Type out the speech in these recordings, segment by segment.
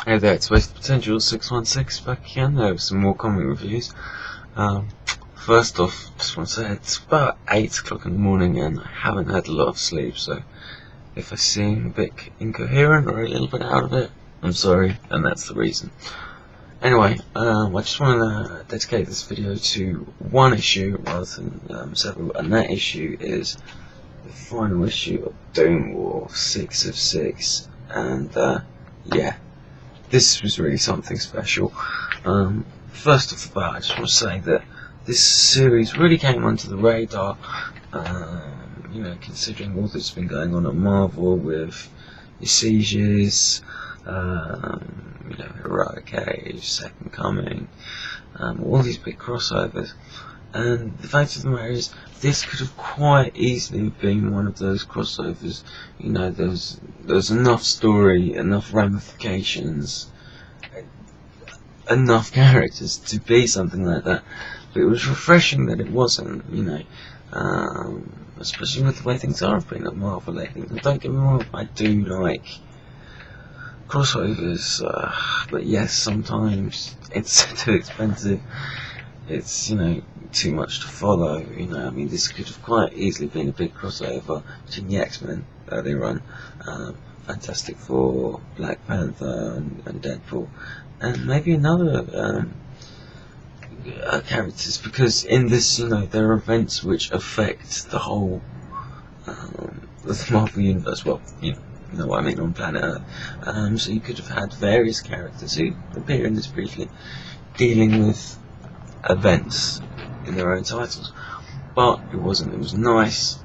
Hey there, it's Waste Potential 616 back again. There with some more comic reviews. First off, just want to say it's about 8 o'clock in the morning and I haven't had a lot of sleep, so if I seem a bit incoherent or a little bit out of it, I'm sorry, and that's the reason. Anyway, I just want to dedicate this video to one issue rather than several, and that issue is the final issue of Doomwar 6 of 6, and yeah. This was really something special. First off the bat, I just want to say that this series really came onto the radar, considering all that's been going on at Marvel with your Sieges, Heroic Age, Second Coming, all these big crossovers. And the fact of the matter is, this could have quite easily been one of those crossovers. There's enough story, enough ramifications, enough characters to be something like that. But it was refreshing that it wasn't, especially with the way things have been at Marvel lately. And don't get me wrong, I do like crossovers, but yes, sometimes it's too expensive. It's, too much to follow, this could have quite easily been a big crossover between the X-Men earlier on, Fantastic Four, Black Panther and Deadpool, and maybe another characters, because in this, there are events which affect the whole the Marvel Universe, well, you know what I mean, on planet Earth, so you could have had various characters who appear in this briefly, dealing with events in their own titles, but it wasn't. It was nice.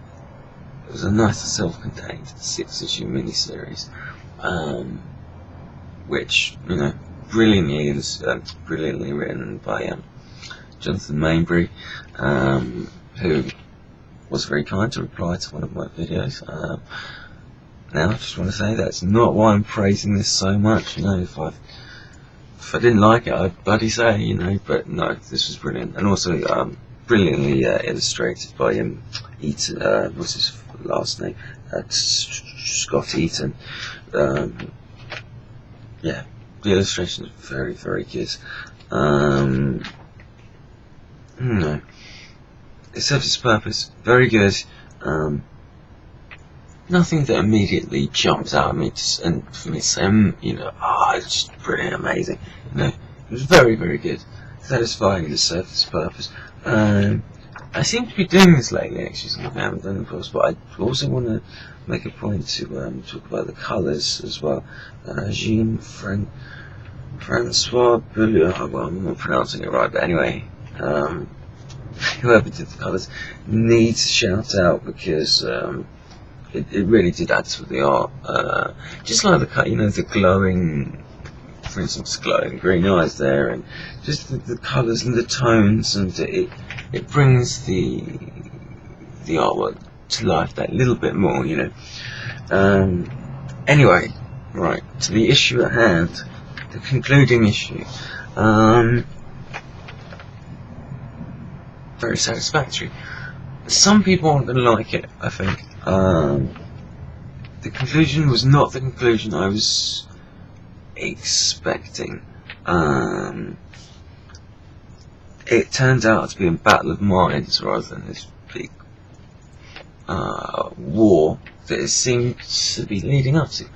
It was a nice self-contained 6-issue miniseries, which brilliantly written by Jonathan Mainbury, who was very kind to reply to one of my videos. Now I just want to say that's not why I'm praising this so much. If I didn't like it, I'd bloody say, but no, this was brilliant. And also, brilliantly illustrated by Eaton, what's his last name? Scott Eaton. Yeah, the illustration is very, very good. It serves its purpose, very good. Nothing that immediately jumps out at me and for me to say, it's just brilliant, amazing. It was very, very good, satisfying, it served its purpose. I seem to be doing this lately, actually, something I haven't done before, but I also want to make a point to talk about the colours as well. JEAN-FRANCOIS, well, I'm not pronouncing it right, but anyway, whoever did the colours needs a shout out, because it really did add to the art. Just like the glowing, for instance, glowing green eyes there, and just the colours and the tones, and it brings the artwork to life that little bit more, Anyway, right, to the issue at hand, the concluding issue. Very satisfactory. Some people aren't going to like it, I think. The conclusion was not the conclusion I was expecting. It turns out to be a battle of minds rather than this big war that it seemed to be leading up to.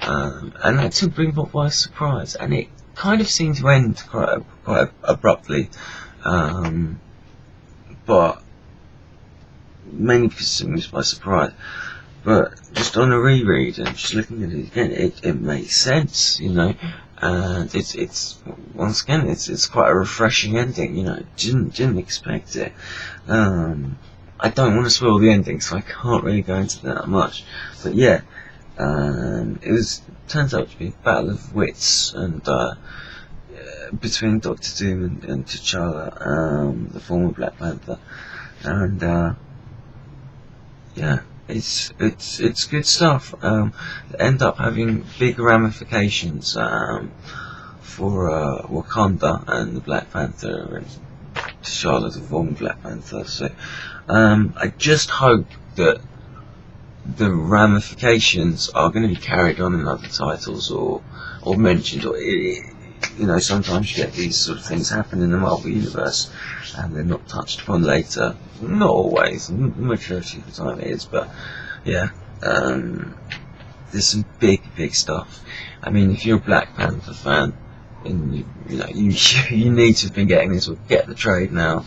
And that took me by surprise, and it kind of seemed to end quite abruptly, but mainly because it was by surprise. But just on a reread and just looking at it again, it makes sense, and it's once again it's quite a refreshing ending, didn't expect it. I don't want to spoil the ending, so I can't really go into that much, but yeah, it turns out to be a battle of wits, and between Doctor Doom and T'Challa, the former Black Panther, and yeah, it's good stuff. End up having big ramifications for Wakanda and the Black Panther, and T'Challa, the former Black Panther. So I just hope that the ramifications are going to be carried on in other titles, or or mentioned, or you know, sometimes you get these sort of things happen in the Marvel universe, and they're not touched upon later. Not always, the majority of the time it is, but yeah, there's some big stuff. I mean, if you're a Black Panther fan, and you know, you need to have been getting this, or get the trade now.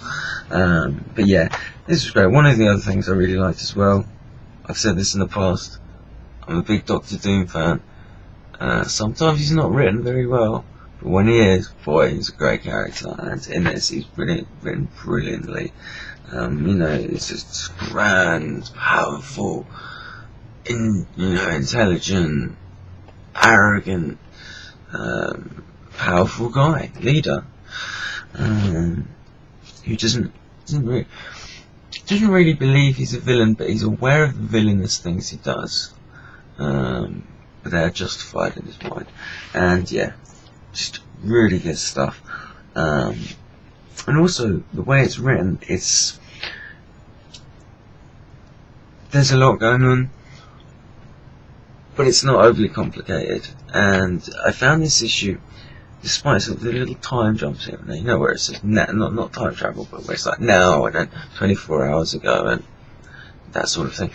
But yeah, this was great. One of the other things I really liked as well, I've said this in the past, I'm a big Doctor Doom fan. Sometimes he's not written very well, but when he is, boy, he's a great character, and in this he's written brilliantly. You know, it's just grand, powerful, intelligent, arrogant, powerful guy, leader, who doesn't really believe he's a villain, but he's aware of the villainous things he does, but they're justified in his mind. And yeah, just really good stuff. And also the way it's written, there's a lot going on, but it's not overly complicated. And I found this issue, despite sort of the little time jumps here and there, you know, where it says not time travel, but where it's like now and then 24 hours ago and that sort of thing,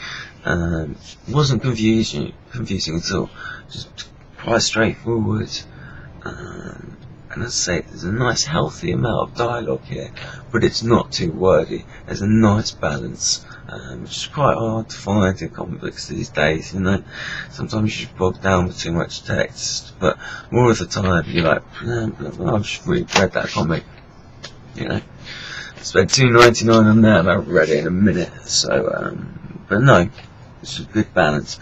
wasn't confusing at all. Just quite straightforward. And as I say, there's a nice healthy amount of dialogue here, but it's not too wordy. There's a nice balance, which is quite hard to find in comic books these days, you know. Sometimes you're bogged down with too much text, but more of the time you're like, I've just read that comic, you know. Spent $2.99 on that and I haven't read it in a minute, so, but no, it's a good balance.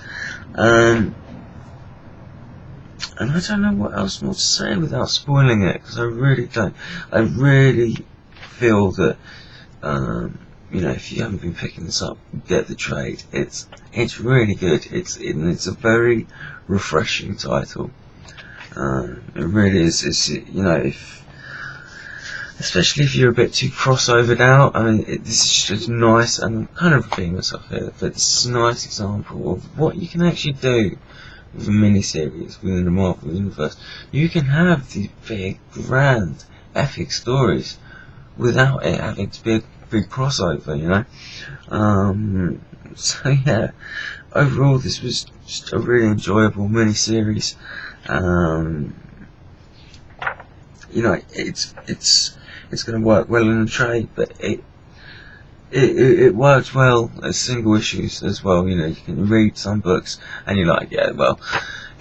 And I don't know what else more to say without spoiling it, because I really don't. I really feel that, you know, if you haven't been picking this up, get the trade. It's really good. It's a very refreshing title. It really is. It's, you know, especially if you're a bit too crossovered out. I mean, this is just nice, and I'm kind of repeating myself here, but this is a nice example of what you can actually do with a miniseries within the Marvel universe. You can have these big, grand, epic stories without it having to be a big crossover, you know. So yeah, overall this was just a really enjoyable miniseries. You know, it's going to work well in the trade, but it works well as single issues as well. You know, you can read some books and you're like, yeah, well,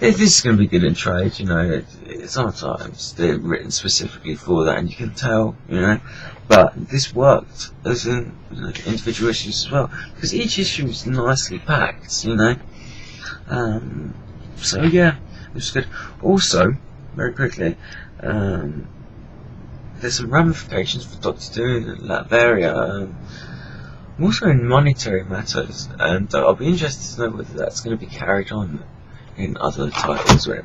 if this is going to be good in trade, you know, sometimes they're written specifically for that, and you can tell, you know. But this worked as in, you know, individual issues as well, because each issue is nicely packed, you know. So yeah, it was good. Also, very quickly, there's some ramifications for Doctor Doom and Latveria. Also in monetary matters, and I'll be interested to know whether that's going to be carried on in other titles where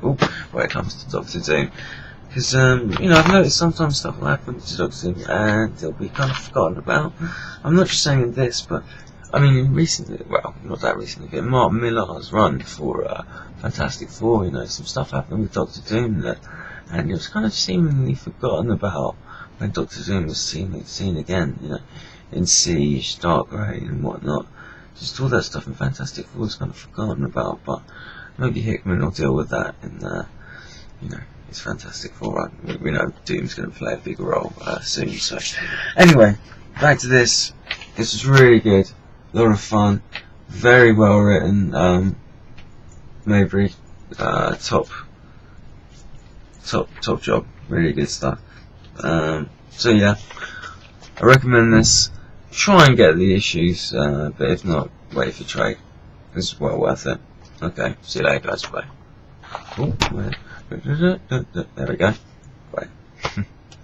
it comes to Doctor Doom. Because, you know, I've noticed sometimes stuff will happen to Doctor Doom and it'll be kind of forgotten about. I'm not just saying this, but I mean, recently, well, not that recently, but Mark Millar's run for Fantastic Four, you know, some stuff happened with Doctor Doom that, and it was kind of seemingly forgotten about when Doctor Doom was seen again, you know, in Siege, Dark Reign and whatnot. Just all that stuff in Fantastic Four is kind of forgotten about, but maybe Hickman will deal with that in, you know, it's Fantastic Four, right? We know Doom's going to play a bigger role soon, so. Anyway, back to this. This was really good. A lot of fun. Very well written. Mayberry, top job. Really good stuff. So yeah, I recommend this. Try and get the issues, but if not, wait for trade. This is well worth it. Okay, see you later guys, bye. Ooh, there we go. Bye.